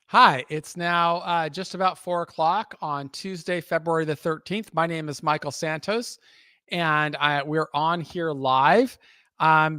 Hi, it's now just about 4 o'clock on Tuesday, February the 13th. My name is Michael Santos, and we're on here live.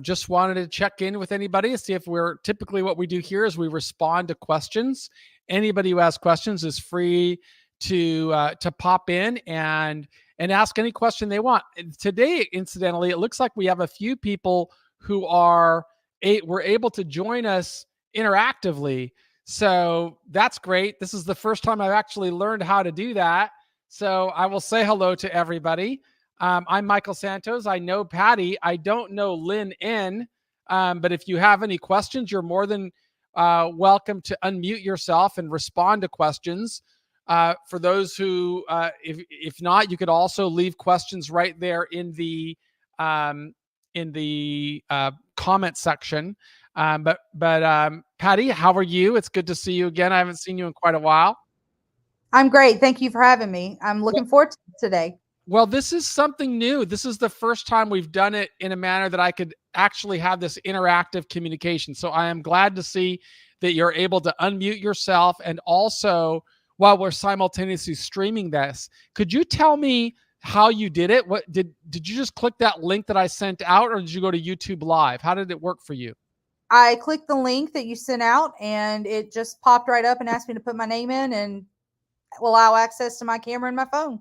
Just wanted to check in with anybody to see if we're typically what we do here is we respond to questions. Anybody who has questions is free to pop in and ask any question they want. Today, incidentally, it looks like we have a few people who were able to join us interactively, so that's great. This is the first time I've actually learned how to do that. So I will say hello to everybody. I'm Michael Santos. I know Patty. I don't know Lynn N. But if you have any questions, you're more than welcome to unmute yourself and respond to questions. For those who, if not, you could also leave questions right there in the comment section. But Patty, how are you? It's good to see you again. I haven't seen you in quite a while. I'm great. Thank you for having me. I'm looking forward to it today. Well, this is something new. This is the first time we've done it in a manner that I could actually have this interactive communication. So I am glad to see that you're able to unmute yourself, and also while we're simultaneously streaming this, could you tell me how you did it? What did you just click that link that I sent out, or did you go to YouTube Live? How did it work for you? I clicked the link that you sent out and it just popped right up and asked me to put my name in and allow access to my camera and my phone.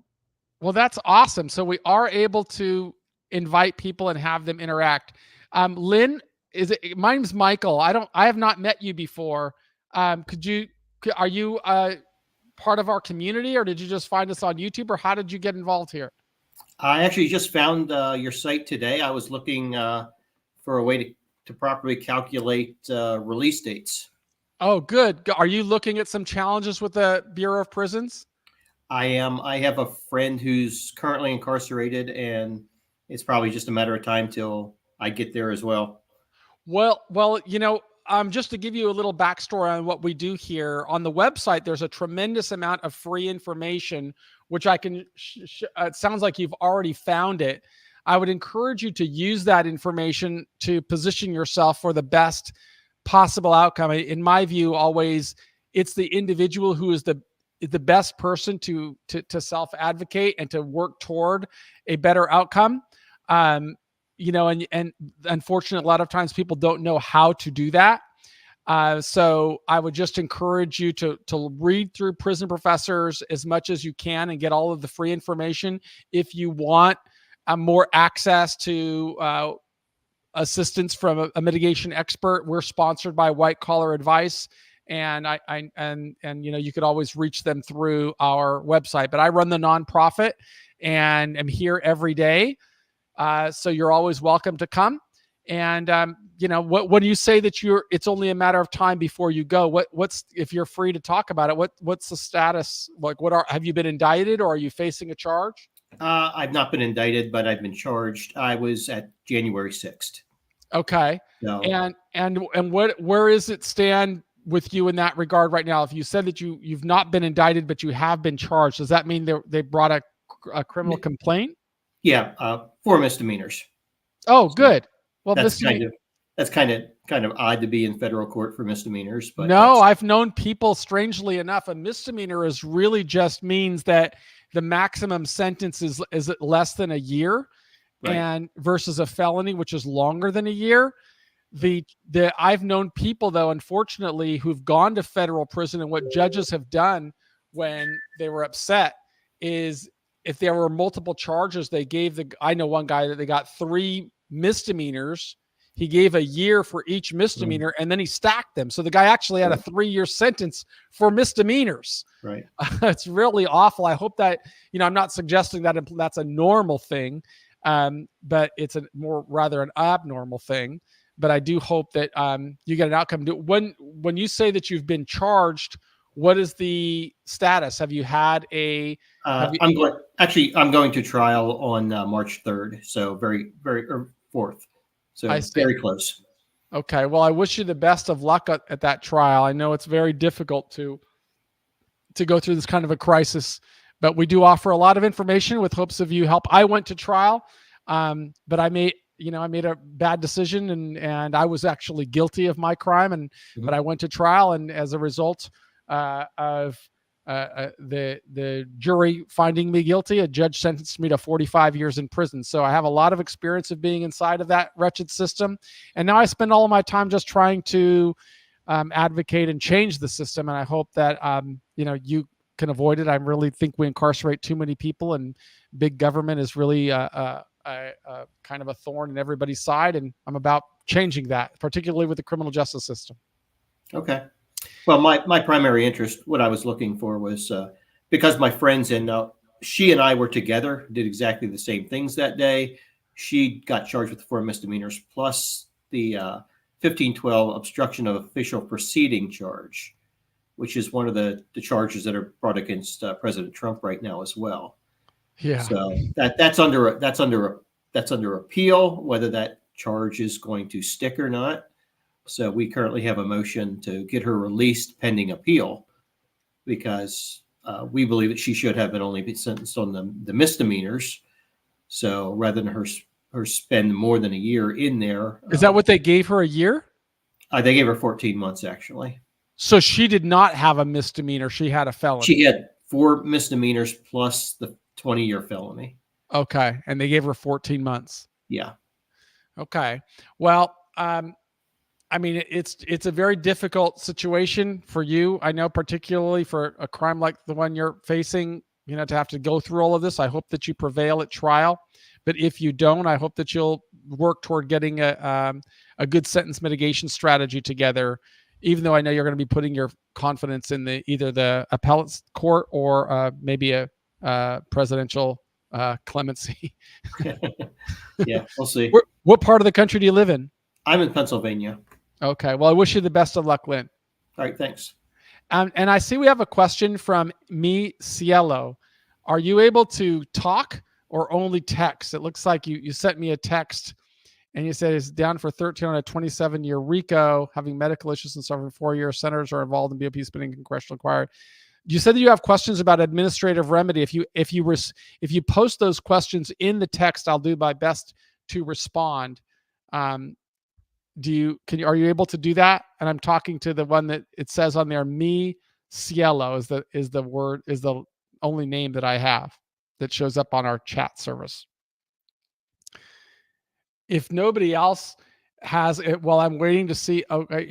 Well, that's awesome. So we are able to invite people and have them interact. Lynn, my name's Michael. I have not met you before. Are you part of our community, or did you just find us on YouTube, or how did you get involved here? I actually just found your site today. I was looking for a way to properly calculate release dates. Oh, good. Are you looking at some challenges with the Bureau of Prisons? I am. I have a friend who's currently incarcerated, and it's probably just a matter of time till I get there as well. Well, just to give you a little backstory on what we do here on the website, there's a tremendous amount of free information, which I can. It sounds like you've already found it. I would encourage you to use that information to position yourself for the best possible outcome. In my view, always it's the individual who is the best person to self-advocate and to work toward a better outcome. And unfortunately, a lot of times people don't know how to do that. So I would just encourage you to read through Prison Professors as much as you can and get all of the free information. If you want more access to assistance from a mitigation expert, we're sponsored by White Collar Advice, and you could always reach them through our website. But I run the nonprofit and am here every day, so you're always welcome to come. And when you say that it's only a matter of time before you go, what's if you're free to talk about it, what's the status? Like, have you been indicted, or are you facing a charge? I've not been indicted, but I've been charged. I was at January 6th. Okay. So, and where is it stand with you in that regard right now? If you said that you've not been indicted, but you have been charged, does that mean they brought a criminal complaint? Yeah, 4 misdemeanors. Oh, good. Well, that's kind of odd to be in federal court for misdemeanors. But no, I've known people, strangely enough, a misdemeanor is really just means that the maximum sentence is less than a year, right, and versus a felony, which is longer than a year. I've known people, though, unfortunately, who've gone to federal prison, and what judges have done when they were upset is if there were multiple charges, I know one guy that they got 3 misdemeanors. He gave a year for each misdemeanor, and then he stacked them. So the guy actually had a 3-year sentence for misdemeanors. Right. It's really awful. I hope that, I'm not suggesting that that's a normal thing, but it's rather an abnormal thing. But I do hope that you get an outcome. When you say that you've been charged, what is the status? Have you had a? I'm going to trial on March 3rd, so very, very 4th. So very close. Okay. Well, I wish you the best of luck at that trial. I know it's very difficult to go through this kind of a crisis, but we do offer a lot of information with hopes of you help. I went to trial, but I made a bad decision, and I was actually guilty of my crime, but I went to trial, and as a result, of the jury finding me guilty. A judge sentenced me to 45 years in prison. So I have a lot of experience of being inside of that wretched system. And now I spend all of my time just trying to advocate and change the system. And I hope that, you can avoid it. I really think we incarcerate too many people, and big government is really kind of a thorn in everybody's side. And I'm about changing that, particularly with the criminal justice system. Okay. Well, my primary interest, what I was looking for was because my friends and she and I were together, did exactly the same things that day. She got charged with 4 misdemeanors plus the 1512 obstruction of official proceeding charge, which is one of the charges that are brought against President Trump right now as well. Yeah. So that's under appeal, whether that charge is going to stick or not. So we currently have a motion to get her released pending appeal, because we believe that she should have been sentenced on the misdemeanors. So rather than her spend more than a year in there. Is that what they gave her, a year? They gave her 14 months, actually. So she did not have a misdemeanor. She had a felony. She had 4 misdemeanors plus the 20-year felony. Okay. And they gave her 14 months. Yeah. Okay. Well, I mean, it's a very difficult situation for you. I know, particularly for a crime like the one you're facing, to have to go through all of this. I hope that you prevail at trial. But if you don't, I hope that you'll work toward getting a good sentence mitigation strategy together, even though I know you're going to be putting your confidence in either the appellate court or maybe a presidential clemency. Yeah, we'll see. What part of the country do you live in? I'm in Pennsylvania. Okay. Well, I wish you the best of luck, Lynn. All right, thanks. And I see we have a question from Me Cielo. Are you able to talk or only text? It looks like you sent me a text and you said it's down for 13 on a 27-year RICO, having medical issues and suffering 4 years. Senators are involved in BOP spending congressional inquiry. You said that you have questions about administrative remedy. If you post those questions in the text, I'll do my best to respond. Are you able to do that? And I'm talking to the one that it says on there, Me Cielo is the only name that I have that shows up on our chat service. If nobody else has it, well, I'm waiting to see. Okay,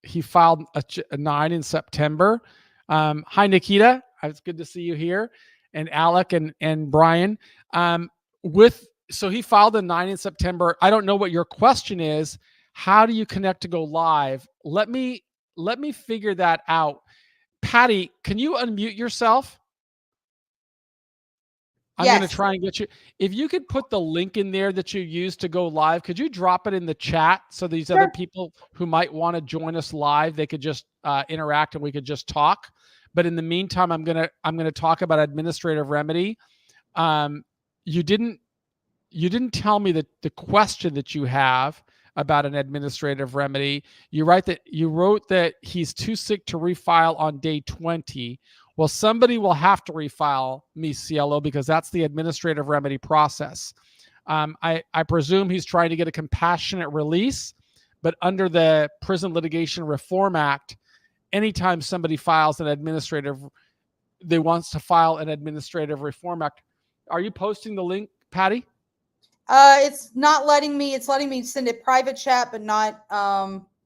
he filed a 9 in September. Hi, Nikita. It's good to see you here. And Alec and Brian. So he filed a 9 in September. I don't know what your question is. How do you connect to go live? Let me figure that out. Patty, can you unmute yourself? I'm Yes. going to try and get you. If you could put the link in there that you used to go live, could you drop it in the chat so these other people who might want to join us live, they could just interact and we could just talk. But in the meantime, I'm gonna talk about administrative remedy. You didn't tell me the question that you have about an administrative remedy. You wrote that he's too sick to refile on day 20. Well, somebody will have to refile, Me Cielo, because that's the administrative remedy process. I presume he's trying to get a compassionate release, but under the Prison Litigation Reform Act, anytime somebody files they wants to file an administrative reform act. Are you posting the link, Patty? It's not letting me. It's letting me send it private chat, but not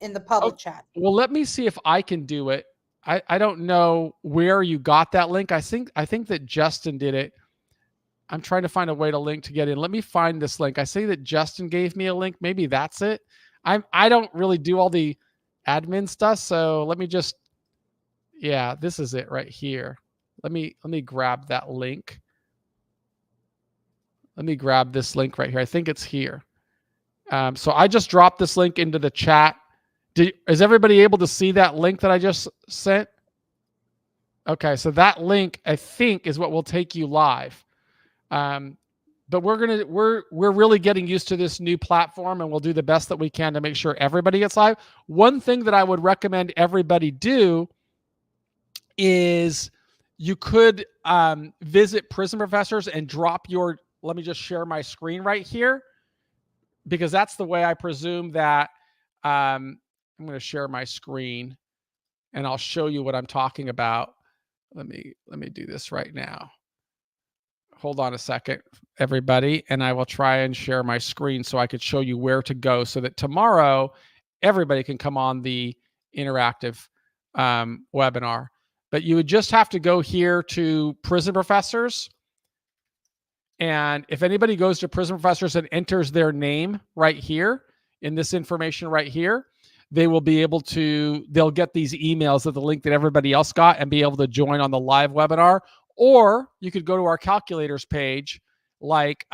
in the public chat. Well, let me see if I can do it. I don't know where you got that link. I think that Justin did it. I'm trying to find a way to get in. Let me find this link. I see that Justin gave me a link. Maybe that's it. I don't really do all the admin stuff, so let me just. Yeah, this is it right here. Let me grab that link. Let me grab this link right here. I think it's here. So I just dropped this link into the chat. Is everybody able to see that link that I just sent? Okay, so that link I think is what will take you live. But we're really getting used to this new platform, and we'll do the best that we can to make sure everybody gets live. One thing that I would recommend everybody do is you could visit Prison Professors and drop your. Let me just share my screen right here, because that's the way I presume that. I'm going to share my screen. and I'll show you what I'm talking about. Let me do this right now. Hold on a second, everybody, and I will try and share my screen so I could show you where to go so that tomorrow everybody can come on the interactive webinar. But you would just have to go here to Prison Professors. And if anybody goes to Prison Professors and enters their name right here in this information right here, they will be able to, they'll get these emails of the link that everybody else got and be able to join on the live webinar. Or you could go to our calculators page like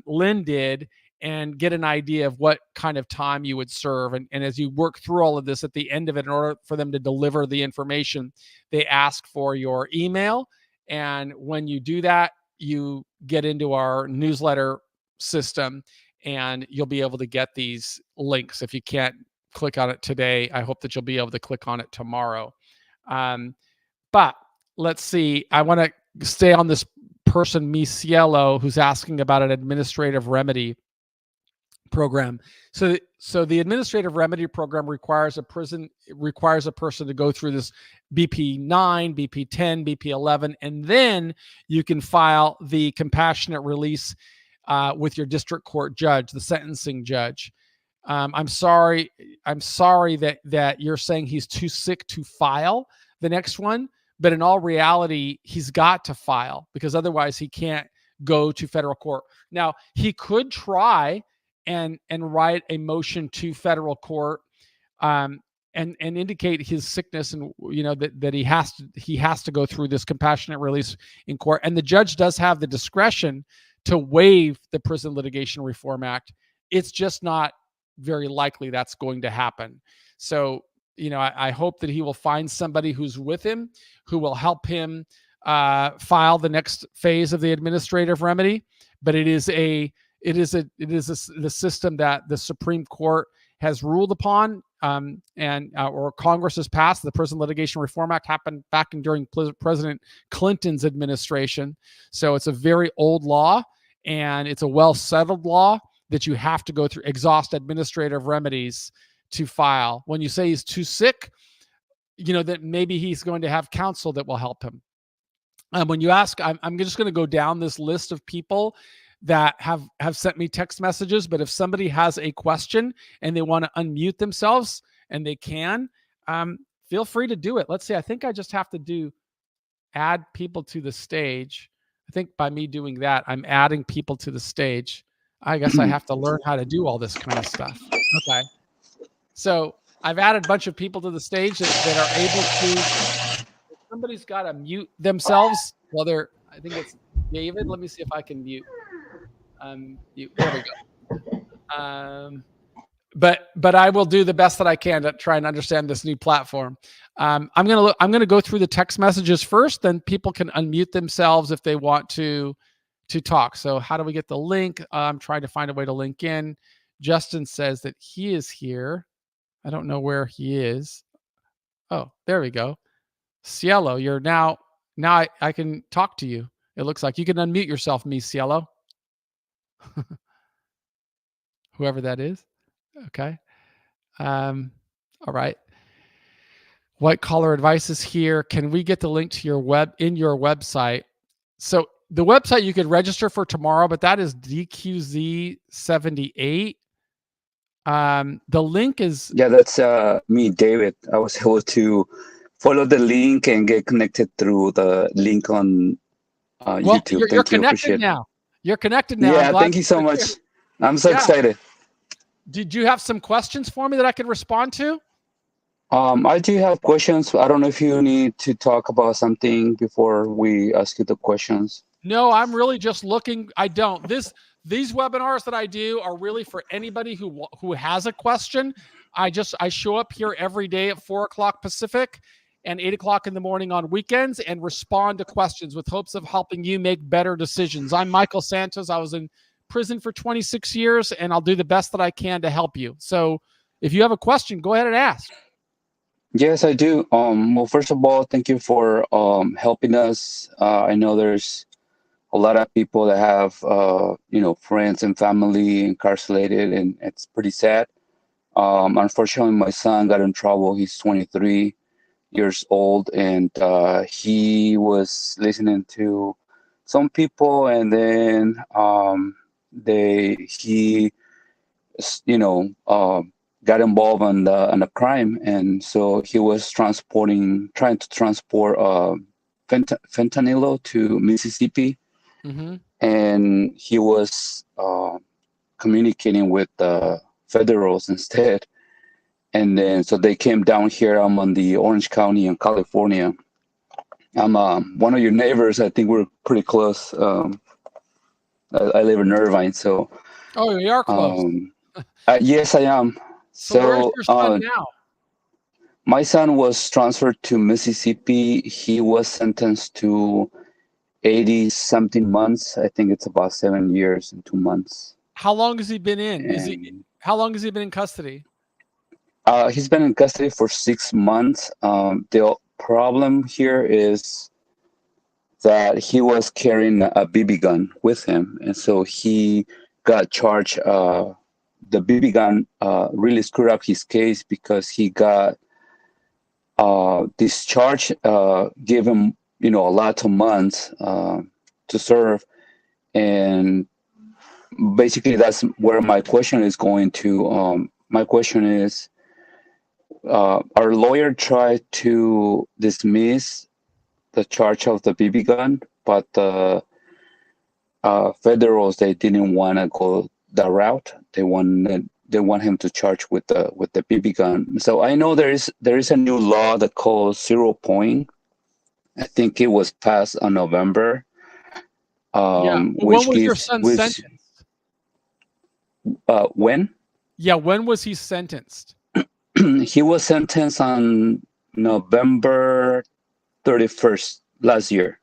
Lynn did and get an idea of what kind of time you would serve. And as you work through all of this at the end of it, in order for them to deliver the information, they ask for your email. And when you do that, you get into our newsletter system and you'll be able to get these links. If you can't click on it today, I hope that you'll be able to click on it tomorrow. But let's see. I want to stay on this person, Mi Cielo, who's asking about an administrative remedy program. So the administrative remedy program requires a person to go through this BP 9, BP 10, BP 11, and then you can file the compassionate release with your district court judge, the sentencing judge. I'm sorry that you're saying he's too sick to file the next one, but in all reality, he's got to file because otherwise he can't go to federal court. Now, he could try and write a motion to federal court and indicate his sickness and that he has to go through this compassionate release in court. And the judge does have the discretion to waive the Prison Litigation Reform Act. It's just not very likely that's going to happen. So, I hope that he will find somebody who's with him, who will help him file the next phase of the administrative remedy. But it is the system that the Supreme Court has ruled upon, or Congress has passed. The Prison Litigation Reform Act happened back during President Clinton's administration. So it's a very old law, and it's a well-settled law that you have to go through, exhaust administrative remedies to file. When you say he's too sick, that maybe he's going to have counsel that will help him. When you ask, I'm just going to go down this list of people that have sent me text messages, but if somebody has a question and they want to unmute themselves, and they can, feel free to do it. Let's see, I think I just have to add people to the stage. I think by me doing that, I'm adding people to the stage. I guess I have to learn how to do all this kind of stuff. Okay. So I've added a bunch of people to the stage that are able to, somebody's got to mute themselves. Well, I think it's David. Let me see if I can mute. There we go. But I will do the best that I can to try and understand this new platform. I'm gonna go through the text messages first, then people can unmute themselves if they want to talk. So how do we get the link? I'm trying to find a way to link in. Justin says that he is here. I don't know where he is. Oh, there we go. Cielo, you're now I can talk to you. It looks like you can unmute yourself, Mi Cielo. Whoever that is. Okay. All right. White collar advice is here. Can we get the link to your website? So the website you could register for tomorrow, but that is DQZ78. The link is... Yeah, that's me, David. I was able to follow the link and get connected through the link on YouTube. You're connected now. You're connected now. Yeah, thank you so much. I'm so excited. Did you have some questions for me that I could respond to? I do have questions. I don't know if you need to talk about something before we ask you the questions. No, I'm really just looking. I don't. These webinars that I do are really for anybody who has a question. I show up here every day at 4 o'clock Pacific and 8 o'clock in the morning on weekends and respond to questions with hopes of helping you make better decisions. I'm Michael Santos. I was in prison for 26 years, and I'll do the best that I can to help you. So if you have a question, go ahead and ask. Yes, I do. Well, first of all, thank you for helping us. I know there's a lot of people that have, friends and family incarcerated, and it's pretty sad. Unfortunately, my son got in trouble. He's 23. years old, and he was listening to some people, and then he got involved on the crime, and so he was trying to transport fentanyl to Mississippi, Mm-hmm. and he was communicating with the federals instead. And then so they came down here. I'm on the Orange County in California. I'm one of your neighbors. I think we're pretty close. I live in Irvine, so. Oh, we are close. Yes, I am. So where's your son now? My son was transferred to Mississippi. He was sentenced to 80-something months. I think it's about 7 years and 2 months. How long has he been in? How long has he been in custody? He's been in custody for 6 months. The problem here is that he was carrying a BB gun with him, and so he got charged. The BB gun really screwed up his case because he got discharged, gave him a lot of months to serve, and basically that's where my question is going to. My question is, our lawyer tried to dismiss the charge of the BB gun, but the federals, they didn't want to go that route. They want him to charge with the BB gun. So I know there is a new law that calls 0 point. I think it was passed on November. When was your son sentenced? When? Yeah, when was he sentenced? He was sentenced on November 31st last year.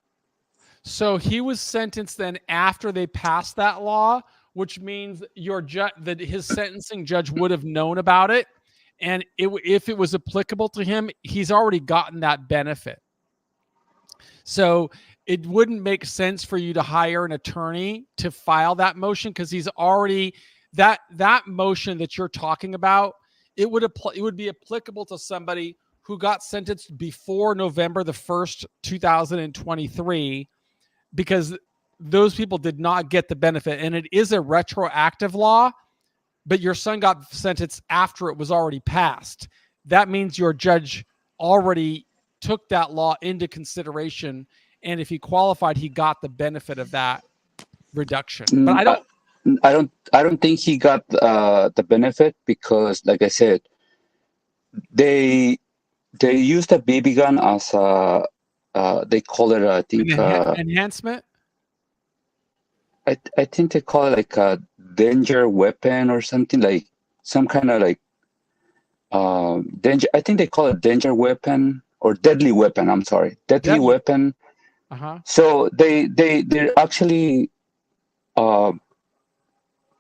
So he was sentenced then after they passed that law, which means that his sentencing judge would have known about it, and if it was applicable to him, he's already gotten that benefit. So it wouldn't make sense for you to hire an attorney to file that motion, because he's already that motion that you're talking about. It would be applicable to somebody who got sentenced before November the 1st, 2023, because those people did not get the benefit. And it is a retroactive law, but your son got sentenced after it was already passed. That means your judge already took that law into consideration. And if he qualified, he got the benefit of that reduction. But I don't think he got the benefit because, like I said, they used a BB gun as they call it, I think, enhancement. I think they call it like a danger weapon or something, like some kind of like danger. I think they call it danger weapon or deadly weapon. I'm sorry, deadly weapon. So they're actually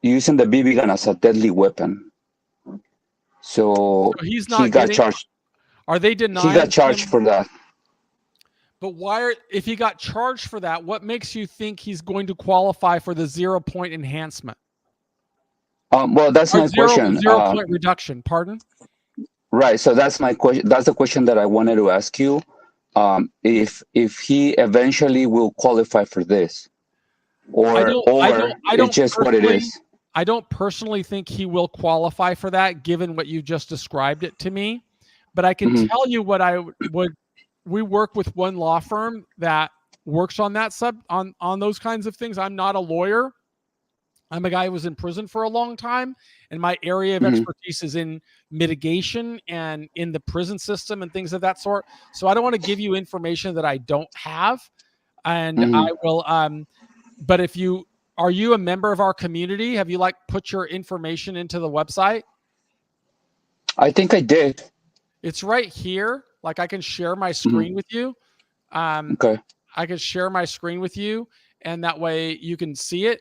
using the BB gun as a deadly weapon. So he got charged. Are they denying? He got charged for that. But if he got charged for that, what makes you think he's going to qualify for the 0 point enhancement? Well, that's my question. 0 point reduction. Pardon? Right. So that's my question. That's the question that I wanted to ask you. If he eventually will qualify for this, or it's just what it is. I don't personally think he will qualify for that, given what you just described it to me. But I can tell you what I would. We work with one law firm that works on that on those kinds of things. I'm not a lawyer. I'm a guy who was in prison for a long time, and my area of expertise is in mitigation and in the prison system and things of that sort. So I don't want to give you information that I don't have. And I will, but are you a member of our community? Have you put your information into the website? I think I did. It's right here. I can share my screen with you. Okay. I can share my screen with you, and that way you can see it.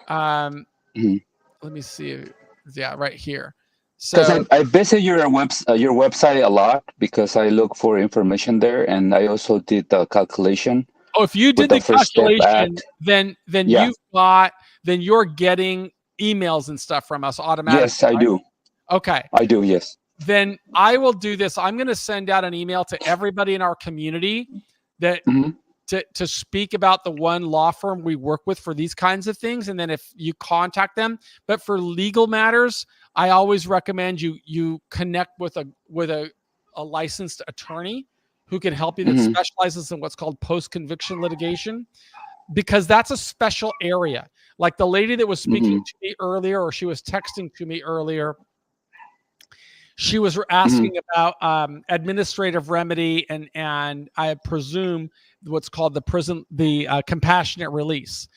Let me see. Yeah, right here. So I visit your website a lot because I look for information there, and I also did the calculation. Oh, if you did the calculation, then you're getting emails and stuff from us automatically. Yes, I do. Okay. I do. Yes. then I will do this. I'm going to send out an email to everybody in our community that Mhm. to speak about the one law firm we work with for these kinds of things. And then if you contact them, but for legal matters, I always recommend you connect with a licensed attorney who can help you that Mhm. specializes in what's called post-conviction litigation, because that's a special area. Like the lady that was speaking Mhm. to me earlier, or she was texting to me earlier, she was Mhm. asking about administrative remedy and I presume what's called the compassionate release.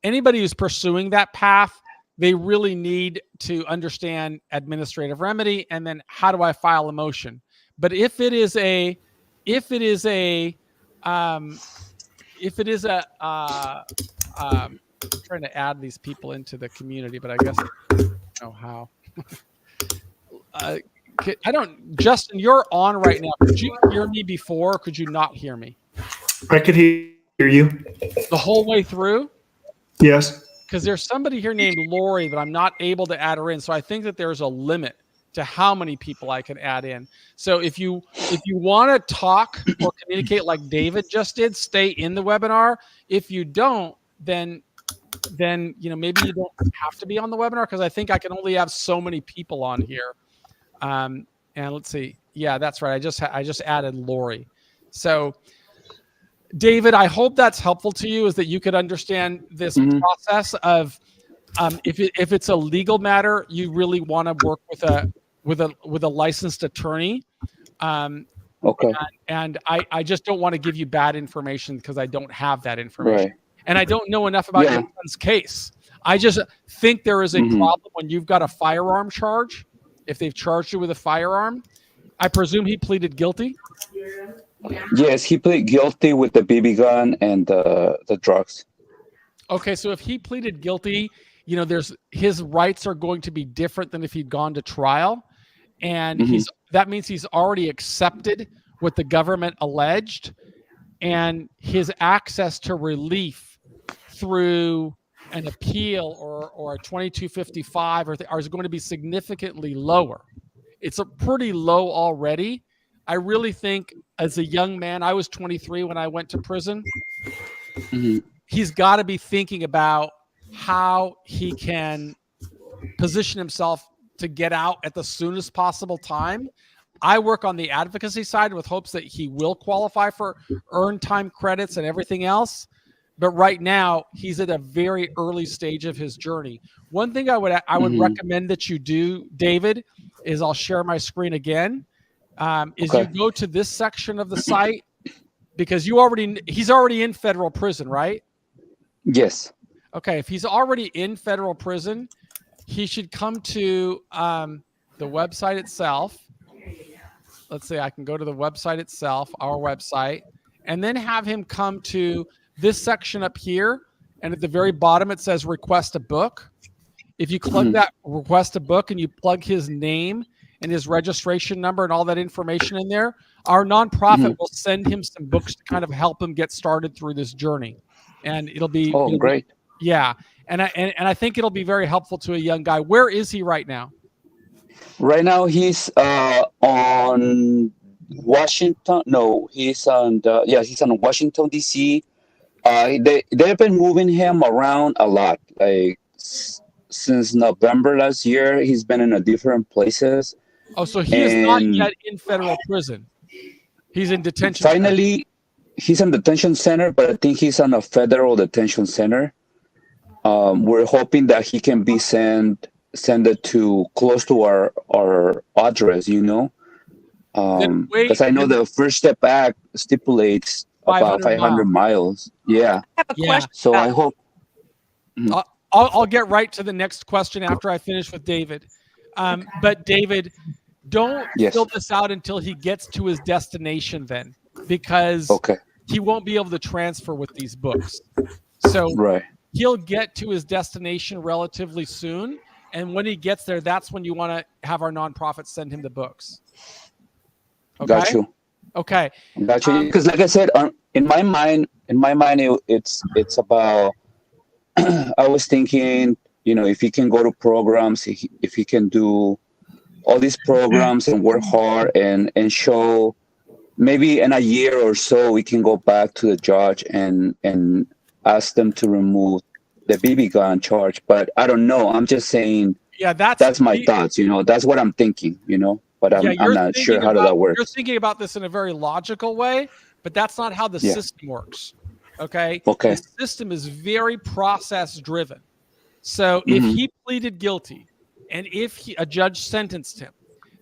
Anybody who's pursuing that path, they really need to understand administrative remedy and then how do I file a motion. But if it is a if it is a um, if it is a trying to add these people into the community, but I guess I don't know how. uh, I don't, Justin, you're on right now. Could you hear me before? Or could you not hear me I could hear you. the whole way through? Yes. Because there's somebody here named Lori, but I'm not able to add her in. So I think that there's a limit to how many people I can add in. So if you want to talk or communicate like David just did, stay in the webinar. If you don't, then maybe you don't have to be on the webinar, because I think I can only have so many people on here. And let's see. Yeah, that's right. I just added Lori. So David, I hope that's helpful to you, is that you could understand this Mhm. process of if it's a legal matter, you really want to work with a licensed attorney. Okay. And I just don't want to give you bad information because I don't have that information. Right. And I don't know enough about Yeah. your son's case. I just think there is a Mhm. problem when you've got a firearm charge. If they've charged you with a firearm, I presume he pleaded guilty. Yes, he pleaded guilty with the BB gun and the drugs. Okay, so if he pleaded guilty, his rights are going to be different than if he'd gone to trial, and Mhm. that means he's already accepted what the government alleged, and his access to relief through an appeal or a 2255 is going to be significantly lower. It's a pretty low already. I really think, as a young man, I was 23 when I went to prison. Mhm. He's got to be thinking about how he can position himself to get out at the soonest possible time. I work on the advocacy side with hopes that he will qualify for earned time credits and everything else. But right now, he's at a very early stage of his journey. One thing I would Mhm. recommend that you do, David, is I'll share my screen again. Is Okay. you go to this section of the site, because he's already in federal prison, right? Yes. Okay, if he's already in federal prison, he should come to the website itself. Let's say I can go to the website itself, our website, and then have him come to this section up here. And at the very bottom, it says request a book. If you click Mhm. that request a book and you plug his name and his registration number and all that information in there, our nonprofit Mhm. will send him some books to kind of help him get started through this journey. And it'll be, Oh, great. yeah. And I think it'll be very helpful to a young guy. Where is he right now? Right now he's on Washington. No, he's on he's on Washington D.C. They've been moving him around a lot. Like since November last year, he's been in a different places. Oh, so he is not And yet in federal prison. He's in detention center. finally, he's in detention center, but I think he's on a federal detention center. We're hoping that he can be sent it to close to our address, Then wait, because I know the First Step Act stipulates about 500 500 miles. Yeah. I have a Yeah. question. So about- I hope. I'll get right to the next question after I finish with David. But David, don't Yes. fill this out until he gets to his destination then, because Okay. he won't be able to transfer with these books. So Right. he'll get to his destination relatively soon. And when he gets there, that's when you want to have our nonprofit send him the books. Okay? Got you. Okay. Got you. Because like I said, in my mind, it's about. I was thinking, if he can go to programs, if he can do all these programs and work hard and show maybe in a year or so we can go back to the judge and ask them to remove the BB gun charge. But I don't know. I'm just saying Yeah, that's my thoughts. That's what I'm thinking. But I'm not sure how that works. You're thinking about this in a very logical way, but that's not how the system works. Okay. Okay. The system is very process driven. So if he pleaded guilty and if a judge sentenced him,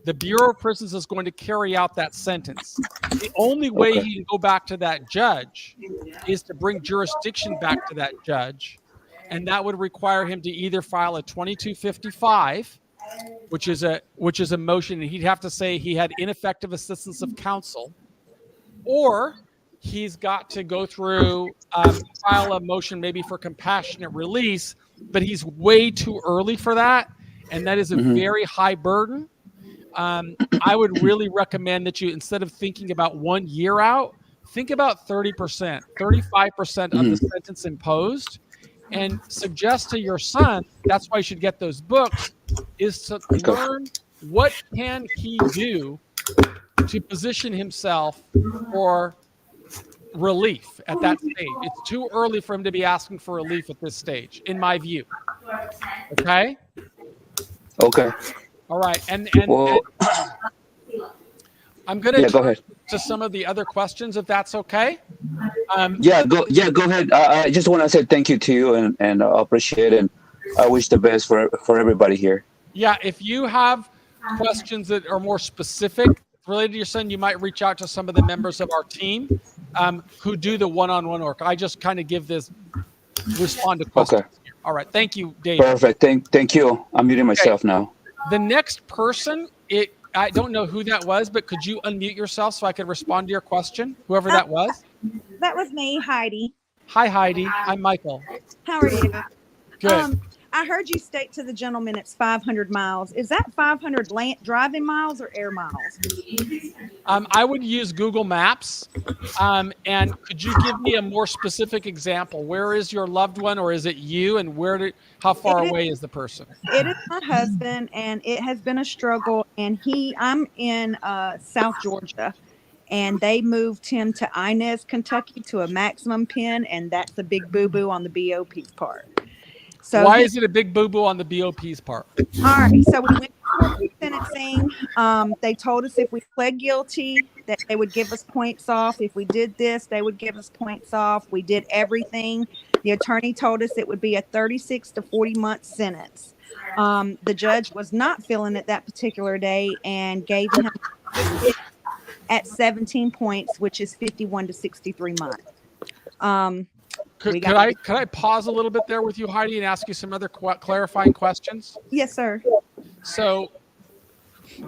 the Bureau of Prisons is going to carry out that sentence. The only way he can go back to that judge is to bring jurisdiction back to that judge. And that would require him to either file a 2255, which is a motion, and he'd have to say he had ineffective assistance of counsel, or he's got to go through file a motion maybe for compassionate release, but he's way too early for that, and that is a very high burden. I would really recommend that you, instead of thinking about 1 year out, think about 30%, 35% of the sentence imposed, and suggest to your son, that's why you should get those books, is to learn what can he do to position himself for relief at that stage. It's too early for him to be asking for relief at this stage, in my view. Okay? Okay. All right. And I'm going to go ahead to some of the other questions, if that's okay. Go ahead. I just want to say thank you to you and appreciate it. And I wish the best for everybody here. Yeah. If you have questions that are more specific related to your son, you might reach out to some of the members of our team who do the one-on-one work. I just kind of respond to questions. Okay. Here. All right. Thank you, Dave. Perfect. Thank you. I'm muting myself now. The next person, I don't know who that was, but could you unmute yourself so I could respond to your question, whoever that was? That was me, Heidi. Hi, Heidi. I'm Michael. How are you? Good. I heard you state to the gentleman it's 500 miles. Is that 500 driving miles or air miles? I would use Google Maps. And could you give me a more specific example? Where is your loved one, or is it you? And how far away is the person? It is my husband, and it has been a struggle. And I'm in South Georgia, and they moved him to Inez, Kentucky, to a maximum pen, and that's a big boo-boo on the BOP's part. So why is it a big boo-boo on the BOP's part? All right. So we went to sentencing. They told us if we pled guilty, that they would give us points off. If we did this, they would give us points off. We did everything. The attorney told us it would be a 36 to 40 month sentence. The judge was not feeling it that particular day and gave him at 17 points, which is 51 to 63 months. Could I pause a little bit there with you, Heidi, and ask you some other clarifying questions? Yes, sir. So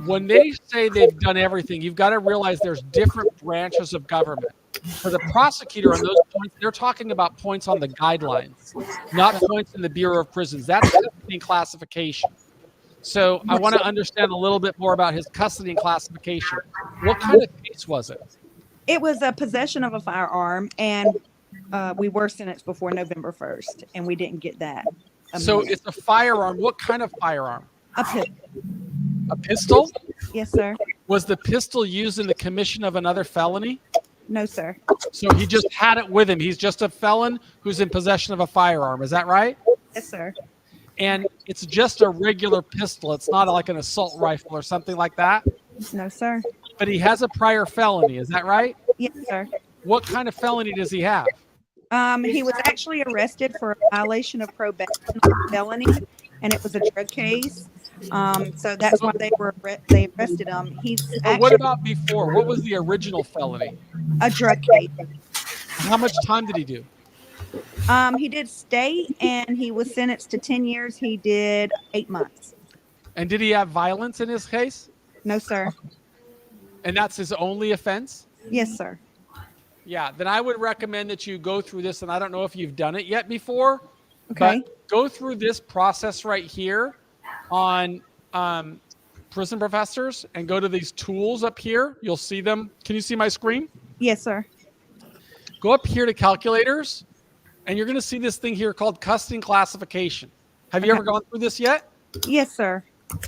when they say they've done everything, you've got to realize there's different branches of government. For the prosecutor on those points, they're talking about points on the guidelines, not points in the Bureau of Prisons. That's custody classification. So I want to understand a little bit more about his custody and classification. What kind of case was it? It was a possession of a firearm, and we were sentenced before November 1st, and we didn't get that. So it's a firearm. What kind of firearm? A pistol. A pistol? Yes, sir. Was the pistol used in the commission of another felony? No, sir. So he just had it with him. He's just a felon who's in possession of a firearm. Is that right? Yes, sir. And it's just a regular pistol. It's not like an assault rifle or something like that? No, sir. But he has a prior felony. Is that right? Yes, sir. What kind of felony does he have? He was actually arrested for a violation of probation on a felony, and it was a drug case. So that's why they arrested him. What about before? What was the original felony? A drug case. How much time did he do? He did state, and he was sentenced to 10 years. He did 8 months. And did he have violence in his case? No, sir. And that's his only offense? Yes, sir. Yeah, then I would recommend that you go through this, and I don't know if you've done it yet before, Okay. but go through this process right here on Prison Professors and go to these tools up here. You'll see them. Can you see my screen? Yes, sir. Go up here to calculators, and you're going to see this thing here called custody and classification. Have you ever gone through this yet? Yes, sir.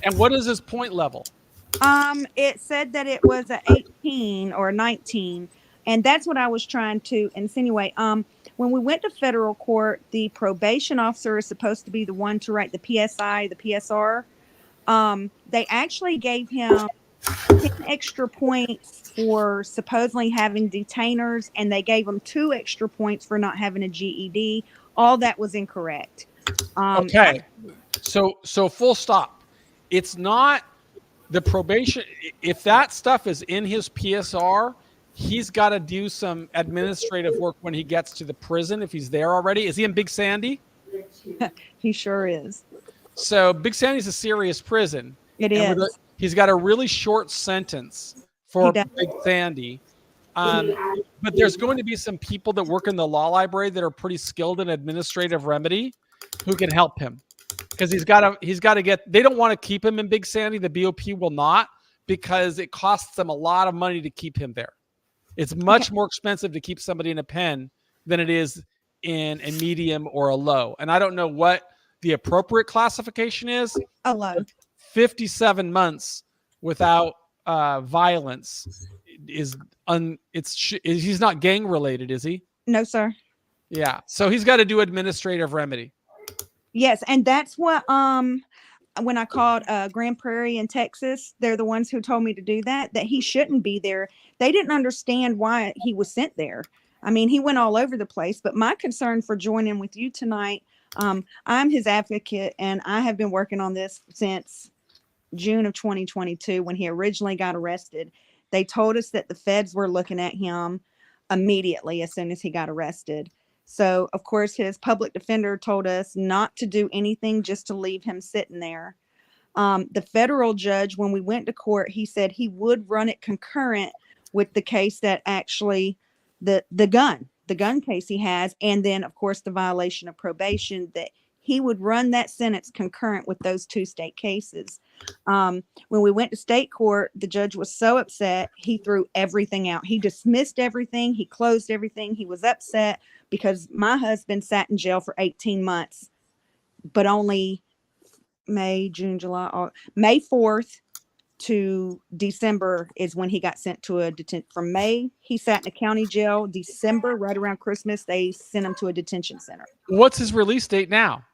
And what is his point level? It said that it was a 18 or a 19, and that's what I was trying to insinuate. When we went to federal court, the probation officer is supposed to be the one to write the PSI, the PSR. They actually gave him 10 extra points for supposedly having detainers, and they gave him 2 extra points for not having a GED. All that was incorrect. Okay. So full stop. It's not the probation. If that stuff is in his PSR, he's got to do some administrative work when he gets to the prison. If he's there already, is he in Big Sandy? He sure is. So Big Sandy's a serious prison. It And is. he's got a really short sentence for He does. Big Sandy. But there's going to be some people that work in the law library that are pretty skilled in administrative remedy who can help him. Because he's got to get, they don't want to keep him in Big Sandy. The BOP will not, because it costs them a lot of money to keep him there. It's much more expensive to keep somebody in a pen than it is in a medium or a low. And I don't know what the appropriate classification is. A low. 57 months without violence is he's not gang related, is he? No, sir. Yeah. So he's got to do administrative remedy. Yes, and that's what when I called Grand Prairie in Texas, they're the ones who told me to do that he shouldn't be there. They didn't understand why he was sent there. I mean, he went all over the place, but my concern for joining with you tonight, I'm his advocate, and I have been working on this since June of 2022 when he originally got arrested. They told us that the feds were looking at him immediately as soon as he got arrested. So, of course, his public defender told us not to do anything, just to leave him sitting there. The federal judge, when we went to court, he said he would run it concurrent with the case that actually the gun case he has. And then, of course, the violation of probation, that he would run that sentence concurrent with those 2 state cases. When we went to state court, the judge was so upset, he threw everything out. He dismissed everything. He closed everything. He was upset because my husband sat in jail for 18 months, but only May 4th to December is when he got sent to a detention. From May, he sat in a county jail. December, right around Christmas, they sent him to a detention center. What's his release date now?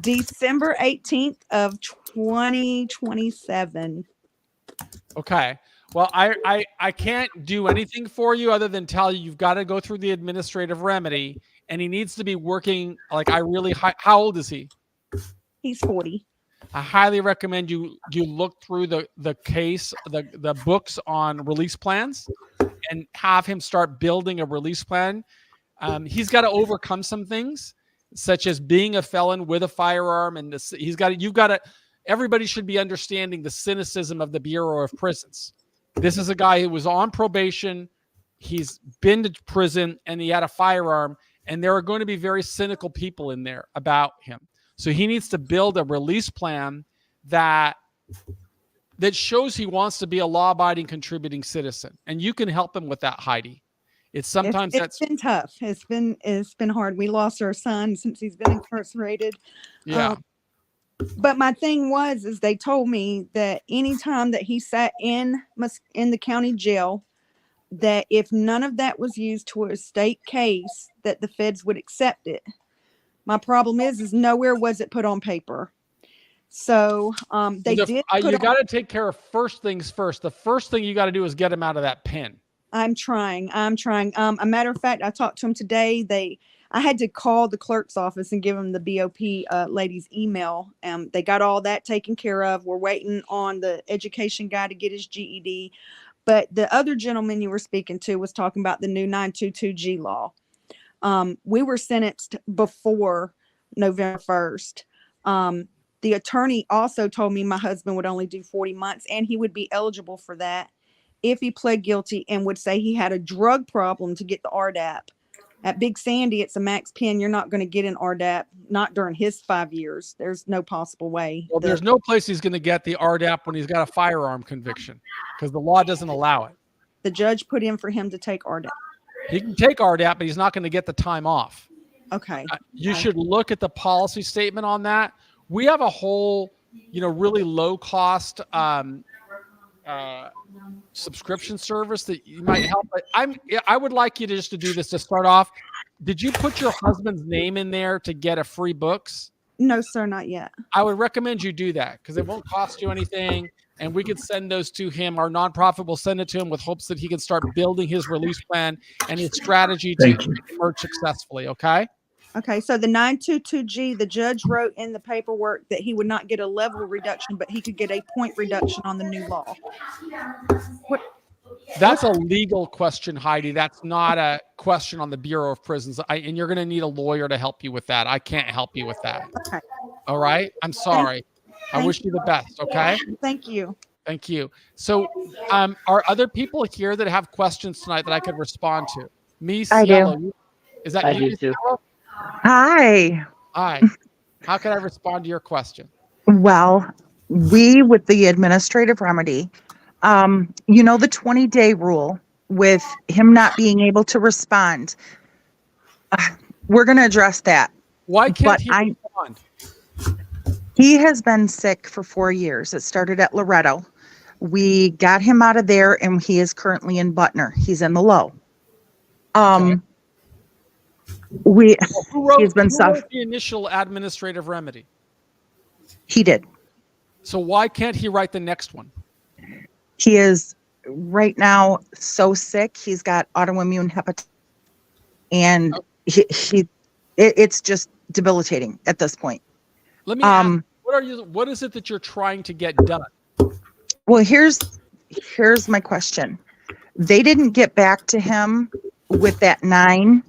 December 18th of 2027. Okay. Well, I can't do anything for you other than tell you you've got to go through the administrative remedy, and he needs to be working like how old is he? He's 40. I highly recommend you look through the case, the books on release plans, and have him start building a release plan. He's got to overcome some things, such as being a felon with a firearm, and everybody should be understanding the cynicism of the Bureau of Prisons. This is a guy who was on probation. He's been to prison, and he had a firearm, and there are going to be very cynical people in there about him. So he needs to build a release plan that shows he wants to be a law-abiding, contributing citizen. And you can help him with that, Heidi. It's been tough. It's been hard. We lost our son since he's been incarcerated. Yeah. But my thing is they told me that anytime that he sat in the county jail, that if none of that was used toward a state case, that the feds would accept it. My problem is nowhere was it put on paper. So you got to take care of first things first. The first thing you got to do is get him out of that pen. I'm trying. A matter of fact, I talked to him today. I had to call the clerk's office and give them the BOP lady's email. They got all that taken care of. We're waiting on the education guy to get his GED. But the other gentleman you were speaking to was talking about the new 922G law. We were sentenced before November 1st. The attorney also told me my husband would only do 40 months, and he would be eligible for that if he pled guilty and would say he had a drug problem to get the RDAP. At Big Sandy, it's a max pen. You're not going to get an RDAP, not during his 5 years. There's no possible way. Well, there's no place he's going to get the RDAP when he's got a firearm conviction, because the law doesn't allow it. The judge put in for him to take RDAP. He can take RDAP, but he's not going to get the time off. Okay. You should look at the policy statement on that. We have a whole really low cost subscription service that you might help. But I would like you to just to do this to start off. Did you put your husband's name in there to get a free books? No, sir, not yet. I would recommend you do that because it won't cost you anything. And we could send those to him. Our nonprofit will send it to him with hopes that he can start building his release plan and his strategy to Thank you. emerge successfully. Okay. Okay, so the 922G, the judge wrote in the paperwork that he would not get a level reduction, but he could get a point reduction on the new law. That's a legal question, Heidi. That's not a question on the Bureau of Prisons. And you're going to need a lawyer to help you with that. I can't help you with that. Okay. All right. I'm sorry. I wish you the best. Okay. Thank you. Thank you. So, are other people here that have questions tonight that I could respond to? I do. Cielo, is that I you? do too. Cielo? Hi. Hi. How can I respond to your question? Well, we with the administrative remedy, the 20-day rule with him not being able to respond. We're going to address that. Why can't But he respond? He has been sick for 4 years. It started at Loretto. We got him out of there and he is currently in Butner. He's in the low. Who wrote He's been the initial administrative remedy? He did. So why can't he write the next one? He is right now so sick. He's got autoimmune hepatitis, and it's just debilitating at this point. Let me ask, what is it that you're trying to get done? Well, here's my question. They didn't get back to him with that 9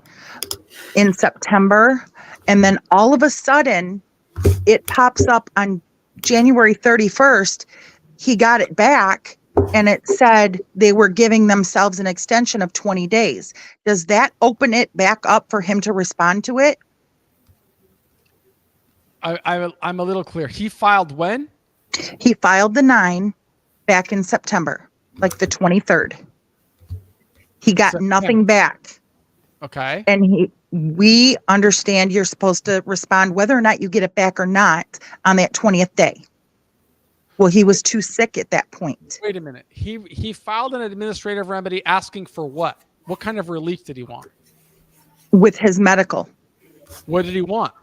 in September, and then all of a sudden it pops up on January 31st. He got it back and it said they were giving themselves an extension of 20 days. Does that open it back up for him to respond to it? I'm a little clear. He filed when? He filed the 9 back in September, like the 23rd. He got nothing back. Okay. And we understand you're supposed to respond whether or not you get it back or not on that 20th day. Well, he was too sick at that point. Wait a minute. He filed an administrative remedy asking for what? What kind of relief did he want? With his medical. What did he want?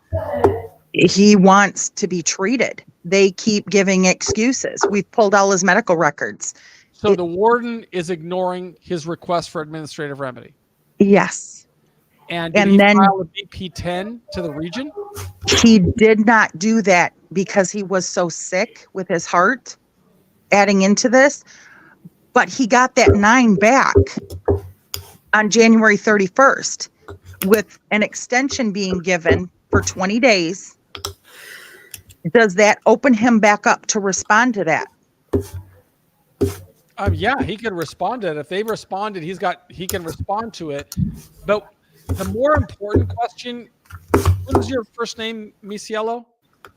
He wants to be treated. They keep giving excuses. We've pulled all his medical records. So the warden is ignoring his request for administrative remedy. Yes. And did And he then- file a BP-10 to the region? He did not do that because he was so sick with his heart adding into this. But he got that 9 back on January 31st with an extension being given for 20 days. Does that open him back up to respond to that? Yeah, he could respond to it. If they responded, he can respond to it. But the more important question, what is your first name, Misiello?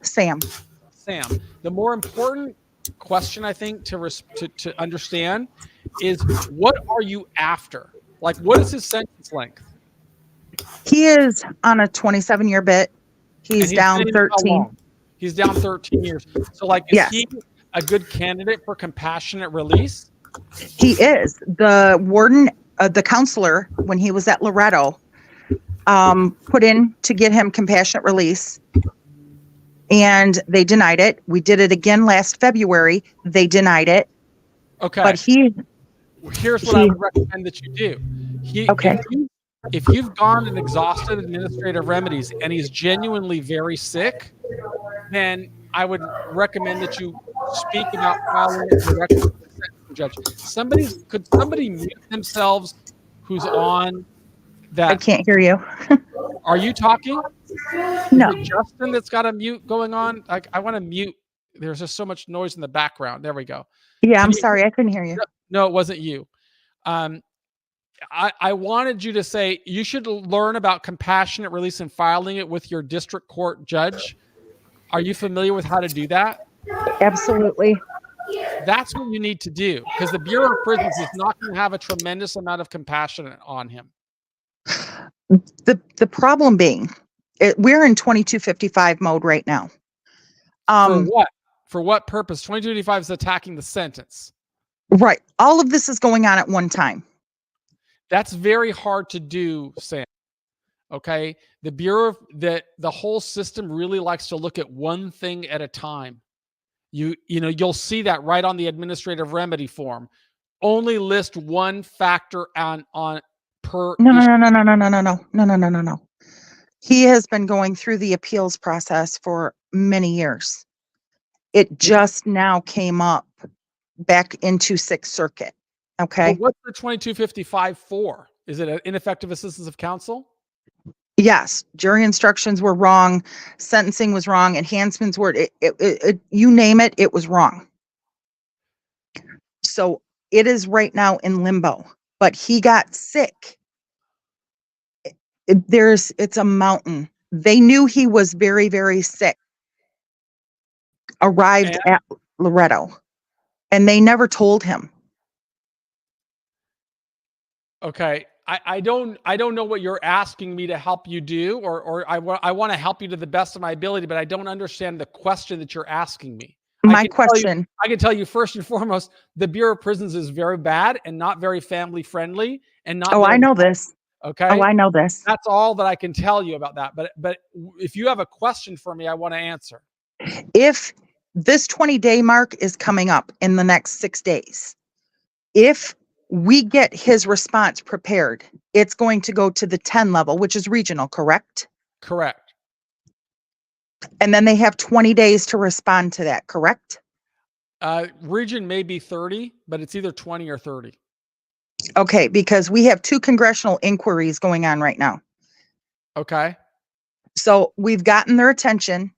Sam. Sam. The more important question, I think, to understand is what are you after? Like, what is his sentence length? He is on a 27-year bit. He's down been in how 13. long? He's down 13 years. So, like, is Yes. he a good candidate for compassionate release? He is. The warden, the counselor, when he was at Loretto, put in to get him compassionate release, and they denied it. We did it again last February. They denied it. Okay. But here's what I would recommend that you do. Okay. If you've gone and exhausted administrative remedies and he's genuinely very sick, then I would recommend that you speak about filing it directly with the sentencing judge. Could somebody mute themselves who's on that? I can't hear you. Are you talking? No. Is it Justin that's got a mute going on? I want to mute. There's just so much noise in the background. There we go. Yeah, I'm sorry. I couldn't hear you. No, it wasn't you. I wanted you to say you should learn about compassionate release and filing it with your district court judge. Are you familiar with how to do that? Absolutely. That's what you need to do because the Bureau of Prisons is not going to have a tremendous amount of compassion on him. The problem being, we're in 2255 mode right now. For what? For what purpose? 2255 is attacking the sentence. Right. All of this is going on at one time. That's very hard to do, Sam. Okay. The Bureau of the whole system really likes to look at one thing at a time. You'll see that right on the administrative remedy form. Only list one factor on per No, issue. no. He has been going through the appeals process for many years. It just now came up back into Sixth Circuit. Okay. But what's the 2255 for? Is it an ineffective assistance of counsel? Yes, jury instructions were wrong, sentencing was wrong, enhancements were, you name it, it was wrong. So it is right now in limbo, but he got sick. It's a mountain. They knew he was very, very sick. Arrived at Loretto, and they never told him. Okay. I don't know what you're asking me to help you do, or I want to help you to the best of my ability, but I don't understand the question that you're asking me. My question. I can tell you first and foremost, the Bureau of Prisons is very bad and not very family friendly and not. Oh, I know this. Okay. Oh, I know this. That's all that I can tell you about that. But if you have a question for me, I want to answer. If this 20-day mark is coming up in the next 6 days, if we get his response prepared, it's going to go to the 10 level, which is regional, correct? Correct. And then they have 20 days to respond to that, correct? Region may be 30, but it's either 20 or 30. Okay, because we have 2 congressional inquiries going on right now. Okay. So we've gotten their attention,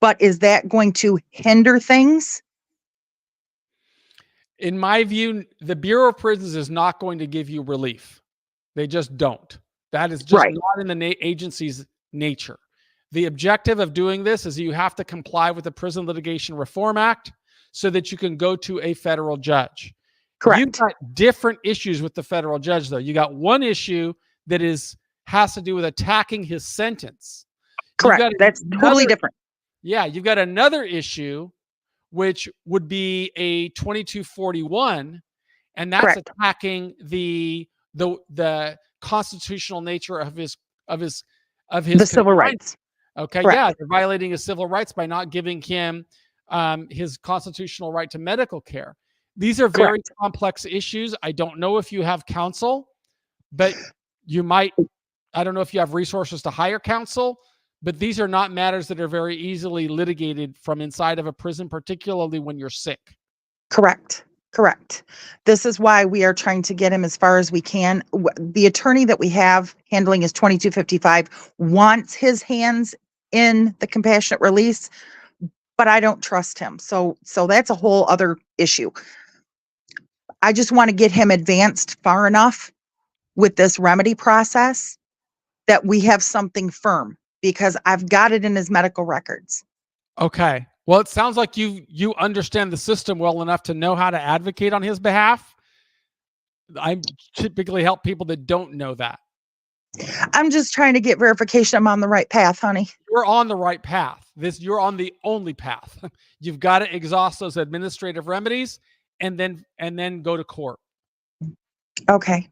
but is that going to hinder things? In my view, the Bureau of Prisons is not going to give you relief. They just don't. That is just Right. not in the agency's nature. The objective of doing this is you have to comply with the Prison Litigation Reform Act so that you can go to a federal judge. Correct. You've got different issues with the federal judge, though. You got one issue that has to do with attacking his sentence. Correct. That's totally different. Yeah, you've got another issue, which would be a 2241, and that's Correct. attacking the constitutional nature of his The civil rights. Okay, Correct. yeah, they're violating his civil rights by not giving him his constitutional right to medical care. These are very Correct. complex issues. I don't know if you have counsel, but you might. I don't know if you have resources to hire counsel, but these are not matters that are very easily litigated from inside of a prison, particularly when you're sick. Correct. This is why we are trying to get him as far as we can. The attorney that we have handling his 2255 wants his hands in the compassionate release, but I don't trust him. So that's a whole other issue. I just want to get him advanced far enough with this remedy process that we have something firm, because I've got it in his medical records. Okay. Well, it sounds like you understand the system well enough to know how to advocate on his behalf. I typically help people that don't know that. I'm just trying to get verification I'm on the right path, honey. You're on the right path. You're on the only path. You've got to exhaust those administrative remedies and then go to court. Okay.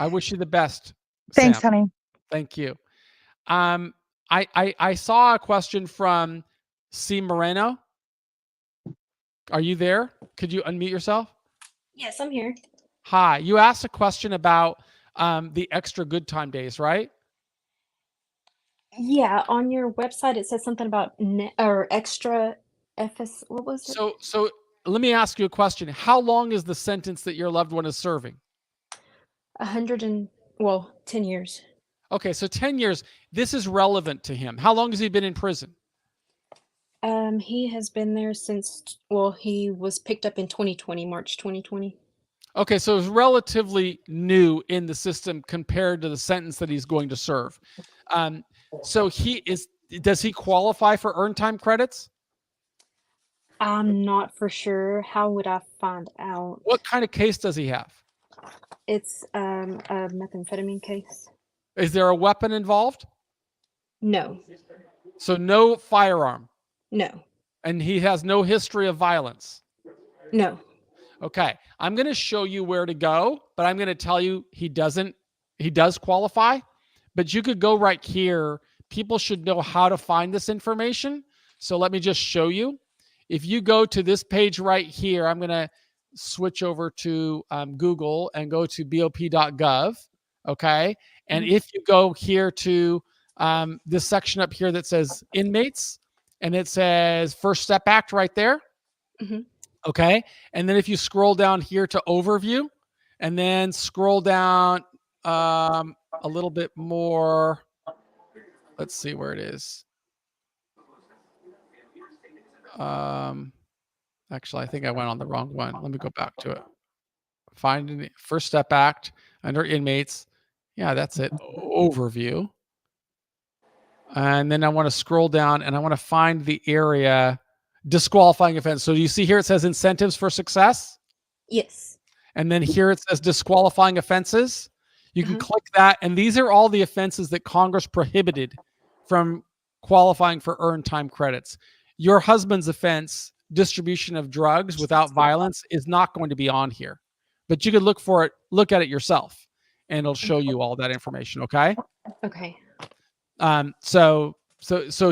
I wish you the best. Thanks, Sam. honey. Thank you. I saw a question from C. Moreno. Are you there? Could you unmute yourself? Yes, I'm here. Hi. You asked a question about the extra good time days, right? Yeah, on your website it says something about extra FS. What was it? So let me ask you a question. How long is the sentence that your loved one is serving? 10 years. Okay, so 10 years. This is relevant to him. How long has he been in prison? He has been there since, he was picked up in 2020, March 2020. Okay, so it's relatively new in the system compared to the sentence that he's going to serve. So does he qualify for earned time credits? I'm not for sure. How would I find out? What kind of case does he have? It's a methamphetamine case. Is there a weapon involved? No. So no firearm. No. And he has no history of violence. No. Okay. I'm going to show you where to go, but I'm going to tell you he does qualify, but you could go right here. People should know how to find this information. So let me just show you. If you go to this page right here, I'm going to switch over to Google and go to bop.gov. Okay. And if you go here to this section up here that says inmates, and it says First Step Act right there. Mm-hmm. Okay. And then if you scroll down here to overview, and then scroll down a little bit more, let's see where it is. Actually, I think I went on the wrong one. Let me go back to it. Find First Step Act under inmates. Yeah, that's it. Overview. And then I want to scroll down and I want to find the area disqualifying offense. So you see here it says incentives for success. Yes. And then here it says disqualifying offenses. You can click that. And these are all the offenses that Congress prohibited from qualifying for earned time credits. Your husband's offense, distribution of drugs without violence, is not going to be on here. But you could look at it yourself, and it'll show you all that information. Okay. Okay. So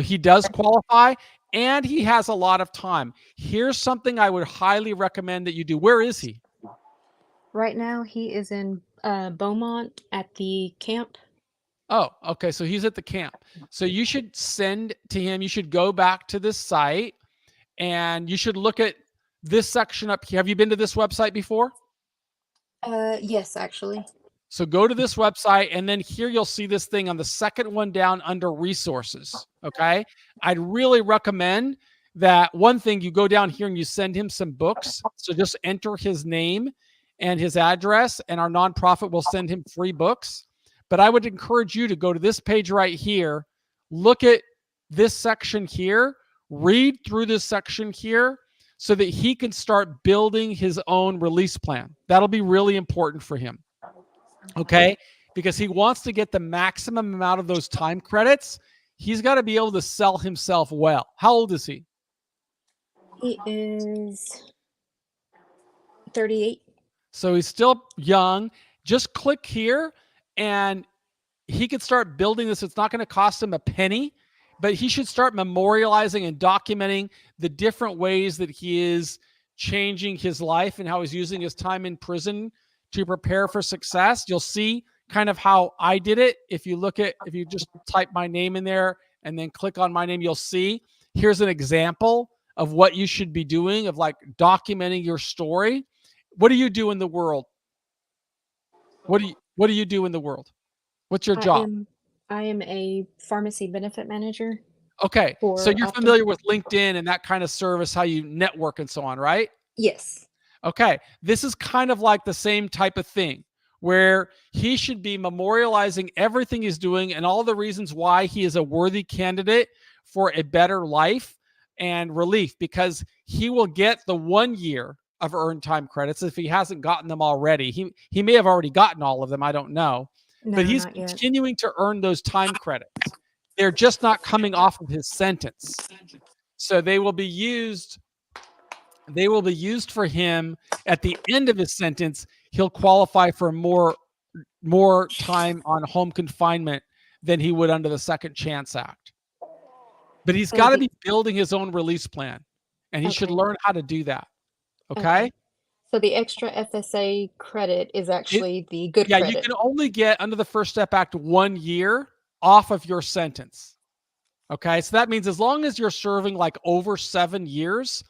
he does qualify, and he has a lot of time. Here's something I would highly recommend that you do. Where is he? Right now, he is in Beaumont at the camp. Oh, okay. So he's at the camp. So you should send to him. You should go back to this site, and you should look at this section up here. Have you been to this website before? Yes, actually. So go to this website, and then here you'll see this thing on the second one down under resources. Okay. I'd really recommend that one thing, you go down here and you send him some books. So just enter his name and his address, and our nonprofit will send him free books. But I would encourage you to go to this page right here, look at this section here, read through this section here so that he can start building his own release plan. That'll be really important for him. Okay, because he wants to get the maximum amount of those time credits. He's got to be able to sell himself well. How old is he? He is 38. So he's still young. Just click here and he can start building this. It's not going to cost him a penny, but he should start memorializing and documenting the different ways that he is changing his life and how he's using his time in prison to prepare for success. You'll see kind of how I did it. If you just type my name in there and then click on my name, you'll see here's an example of what you should be doing, of like documenting your story. What do you do in the world? What do you do in the world? What's your job? I am a pharmacy benefit manager. Okay. for So you're Optum. familiar with LinkedIn and that kind of service, how you network and so on, right? Yes. Okay. This is kind of like the same type of thing where he should be memorializing everything he's doing and all the reasons why he is a worthy candidate for a better life and relief, because he will get the 1 year of earned time credits if he hasn't gotten them already. He may have already gotten all of them. I don't know. No, But he's not yet. continuing to earn those time credits. They're just not coming off of his sentence. So they will be used for him at the end of his sentence. He'll qualify for more time on home confinement than he would under the Second Chance Act. But he's got to be building his own release plan, and he should Okay. learn how to do that. Okay? So the extra FSA credit is actually the good Yeah, credit. you can only get under the First Step Act 1 year off of your sentence. Okay, so that means as long as you're serving like over 7 years,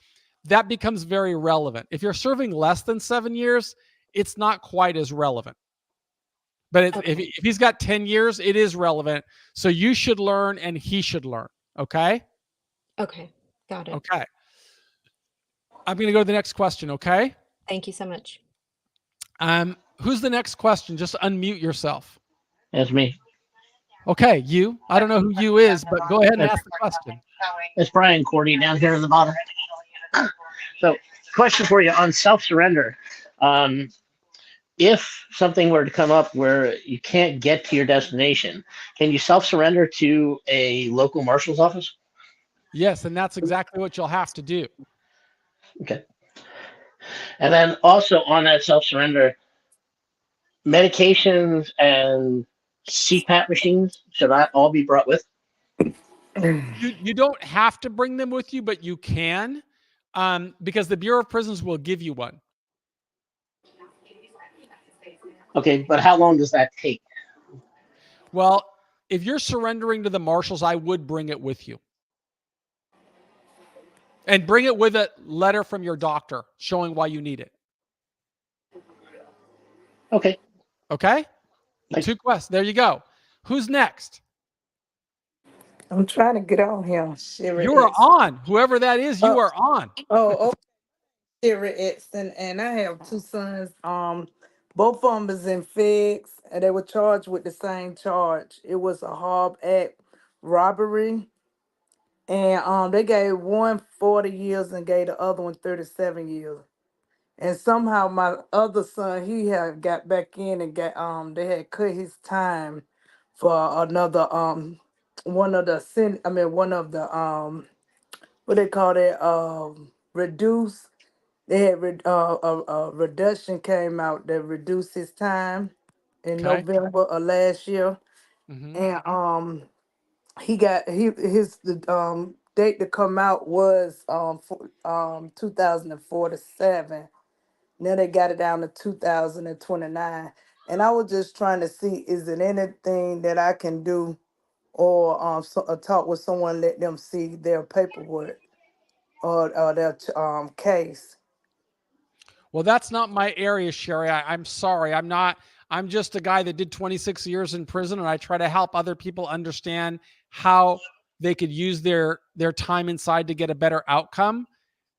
that becomes very relevant. If you're serving less than 7 years, it's not quite as relevant. But if he's got 10 years, it is relevant. So you should learn and he should learn. Okay? Okay. Got it. Okay. I'm going to go to the next question. Okay? Thank you so much. Who's the next question? Just unmute yourself. That's me. Okay, you. I don't know who you is, but go ahead and ask the question. It's Brian Cordy down here at the bottom. So, question for you on self-surrender. If something were to come up where you can't get to your destination, can you self-surrender to a local marshal's office? Yes, and that's exactly what you'll have to do. Okay. And then also on that self surrender, medications and CPAP machines, should that all be brought with? You don't have to bring them with you, but you can, because the Bureau of Prisons will give you one. Okay, but how long does that take? Well, if you're surrendering to the marshals, I would bring it with you. And bring it with a letter from your doctor showing why you need it. Okay. Okay? Thanks. 2 questions. There you go. Who's next? I'm trying to get on here. Sherry You are Edson. on. Whoever that is, you are on. Oh, Sherry Edson, and I have 2 sons. Both of them is in FEDS, and they were charged with the same charge. It was a Hobbs Act robbery, and they gave one 40 years and gave the other one 37 years. And somehow my other son, he had got back in and got they had cut his time for another one of the one of the what they call it reduce. They had a reduction came out that reduced his time in Okay. November of last year, Mhm. and he got his date to come out was 2047. Now they got it down to 2029. And I was just trying to see, is it anything that I can do or talk with someone, let them see their paperwork or their case. Well, that's not my area, Sherry. I'm sorry. I'm just a guy that did 26 years in prison, and I try to help other people understand how they could use their time inside to get a better outcome.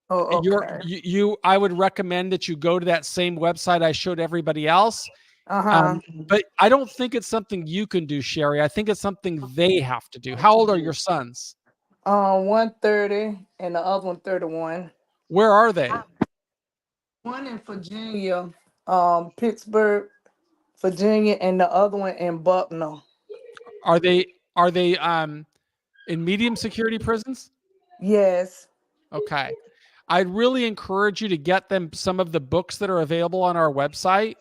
Oh, okay. I would recommend that you go to that same website I showed everybody else. Uh-huh. But I don't think it's something you can do, Sherry. I think it's something they have to do. How old are your sons? 130 and the other one 31. Where are they? One in Virginia, Pittsburgh, Virginia, and the other one in Buckner. Are they in medium security prisons? Yes. Okay. I'd really encourage you to get them some of the books that are available on our website,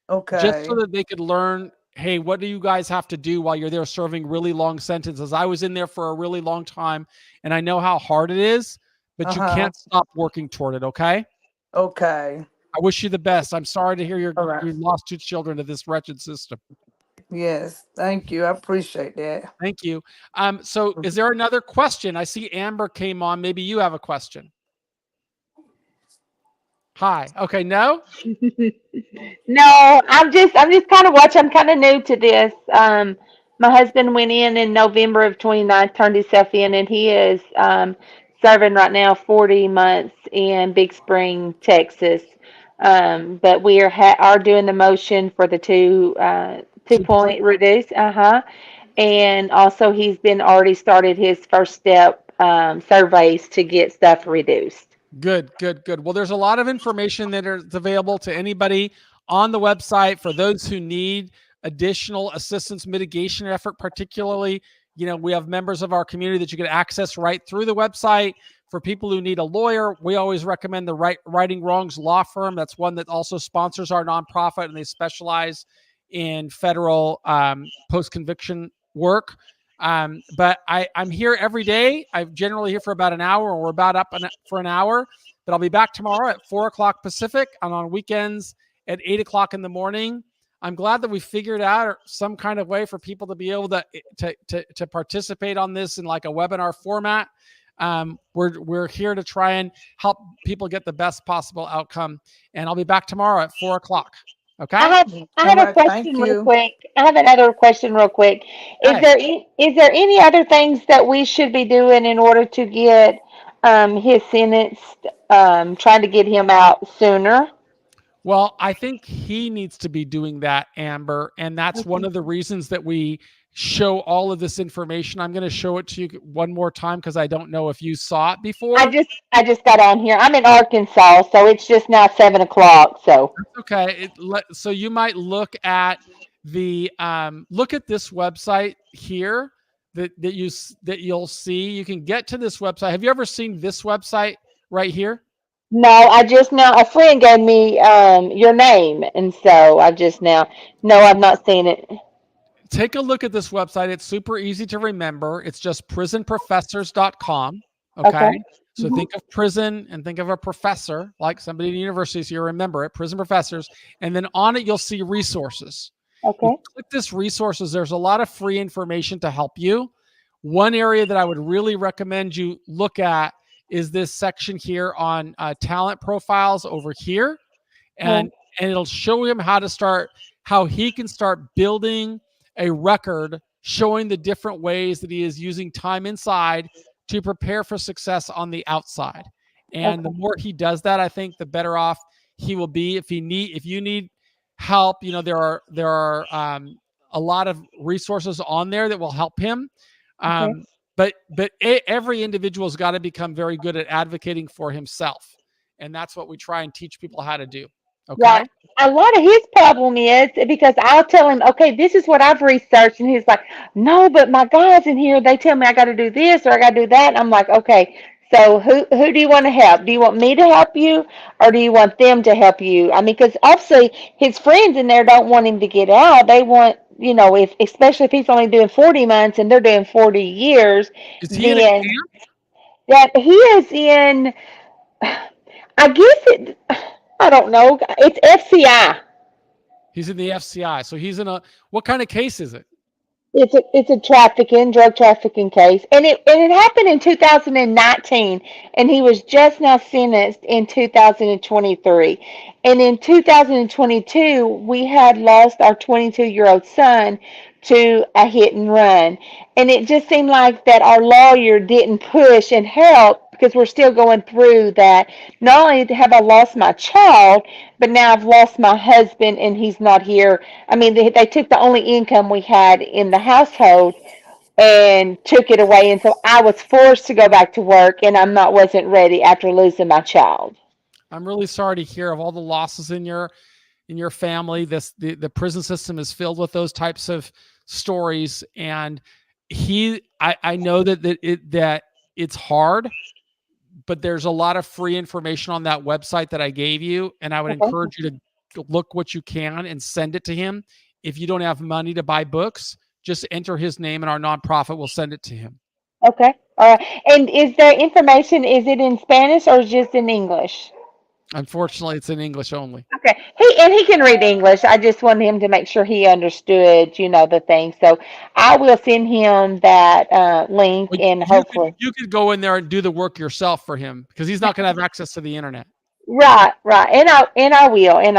just Okay. so that they could learn, hey, what do you guys have to do while you're there serving really long sentences? I was in there for a really long time, and I know how hard it is, but you can't stop working toward it, okay? Okay. I wish you the best. I'm sorry to hear you All right. lost 2 children to this wretched system. Yes. Thank you. I appreciate that. Thank you. So is there another question? I see Amber came on. Maybe you have a question. Hi. Okay. No? No, I'm just kind of watching. I'm kind of new to this. My husband went in November of 29, turned himself in, and he is serving right now 40 months in Big Spring, Texas. But we are doing the motion for the 2 point reduce. And also he's been already started his first step surveys to get stuff reduced. Good. Well, there's a lot of information that is available to anybody on the website for those who need additional assistance mitigation effort, particularly, we have members of our community that you can access right through the website. For people who need a lawyer, we always recommend the Righting Wrongs Law Firm. That's one that also sponsors our nonprofit, and they specialize in federal post-conviction work. But I'm here every day. I'm generally here for about an hour, or we're about up for an hour. But I'll be back tomorrow at 4:00 Pacific, and on weekends at 8:00 in the morning. I'm glad that we figured out some kind of way for people to be able to participate on this in like a webinar format. We're here to try and help people get the best possible outcome. And I'll be back tomorrow at 4:00. Okay. I have a question real quick. I have another question real quick. Is there any other things that we should be doing in order to get his sentence, trying to get him out sooner? Well, I think he needs to be doing that, Amber, and that's one of the reasons that we show all of this information. I'm going to show it to you one more time because I don't know if you saw it before. I just got on here. I'm in Arkansas, so it's just now 7:00. So that's okay. So you might look at the look at this website here. that you'll see. You can get to this website. Have you ever seen this website right here? No, I just now a friend gave me your name, and so I just now no, I've not seen it. Take a look at this website. It's super easy to remember. It's just prisonprofessors.com. Okay. Okay. So think of prison and think of a professor, like somebody in university. So you remember it, prison professors. And then on it, you'll see resources. Okay. You click this resources. There's a lot of free information to help you. One area that I would really recommend you look at is this section here on talent profiles over here. And it'll show him how he can start building a record showing the different ways that he is using time inside to prepare for success on the outside. And the more he does that, I think the better off he will be. If you need help, there are a lot of resources on there that will help him. But every individual's got to become very good at advocating for himself. And that's what we try and teach people how to do. Okay. Right. A lot of his problem is because I'll tell him, okay, this is what I've researched, and he's like, no, but my guys in here, they tell me I got to do this or I got to do that. And I'm like, okay, so who do you want to help? Do you want me to help you, or do you want them to help you? I mean, because obviously his friends in there don't want him to get out. They want, if especially if he's only doing 40 months and they're doing 40 years, Is he in a then camp? that he is in. I guess I don't know. It's FCI. He's in the FCI. So he's in what kind of case is it? It's a drug trafficking case, and it happened in 2019, and he was just now sentenced in 2023, and in 2022 we had lost our 22-year-old son to a hit and run, and it just seemed like that our lawyer didn't push and help because we're still going through that. Not only have I lost my child, but now I've lost my husband and he's not here. I mean, they took the only income we had in the household and took it away. And so I was forced to go back to work, and wasn't ready after losing my child. I'm really sorry to hear of all the losses in your family. The prison system is filled with those types of stories. And I know that it's hard, but there's a lot of free information on that website that I gave you. And I would encourage you to look what you can and send it to him. If you don't have money to buy books, just enter his name and our nonprofit will send it to him. Okay. All right. And is there information, is it in Spanish or just in English? Unfortunately, it's in English only. Okay. He can read English. I just wanted him to make sure he understood, the thing. So I will send him that link, and hopefully you could go in there and do the work yourself for him because he's not going to have access to the internet. Right. And I will. And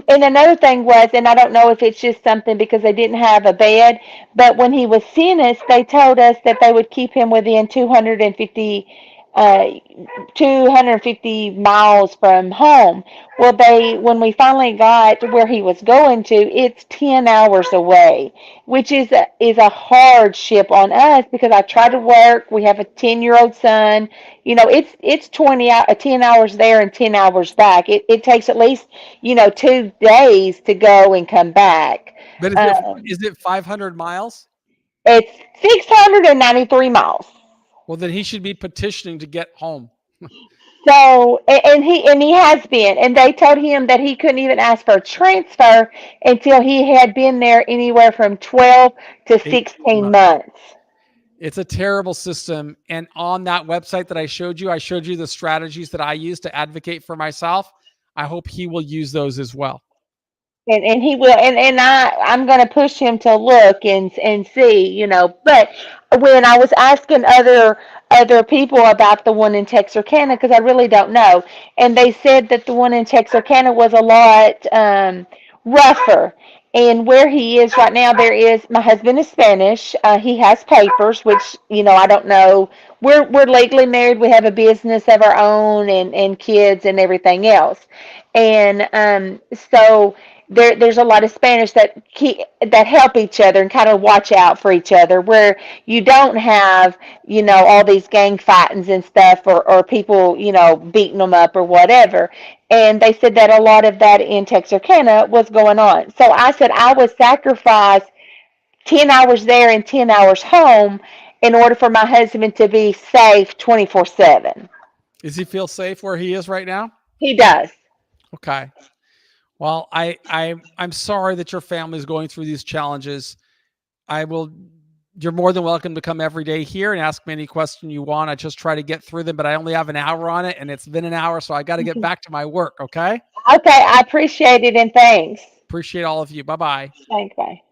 another thing was, and I don't know if it's just something because they didn't have a bed, but when he was sentenced, they told us that they would keep him within 250 miles from home. Well, when we finally got to where he was going to, it's 10 hours away, which is a hardship on us because I try to work. We have a 10-year-old son. It's 10 hours there and 10 hours back. It takes at least, 2 days to go and come back. But is it 500 miles? It's 693 miles. Well, then he should be petitioning to get home. So, and he has been, and they told him that he couldn't even ask for a transfer until he had been there anywhere from 12 to 16 months. It's a terrible system. And on that website that I showed you the strategies that I use to advocate for myself. I hope he will use those as well. And he will, and I'm going to push him to look and see, but when I was asking other people about the one in Texarkana, because I really don't know, and they said that the one in Texarkana was a lot rougher. And where he is right now, my husband is Spanish. He has papers, which, I don't know. We're legally married. We have a business of our own and kids and everything else. And so there's a lot of Spanish that help each other and kind of watch out for each other, where you don't have, all these gang fightings and stuff or people, beating them up or whatever. And they said that a lot of that in Texarkana was going on. So I said I would sacrifice 10 hours there and 10 hours home in order for my husband to be safe 24/7. Does he feel safe where he is right now? He does. Okay. Well, I'm sorry that your family is going through these challenges. You're more than welcome to come every day here and ask me any question you want. I just try to get through them, but I only have an hour on it and it's been an hour. So I got to get back to my work. Okay. Okay. I appreciate it and thanks. Appreciate all of you. Bye-bye. Thanks. Bye.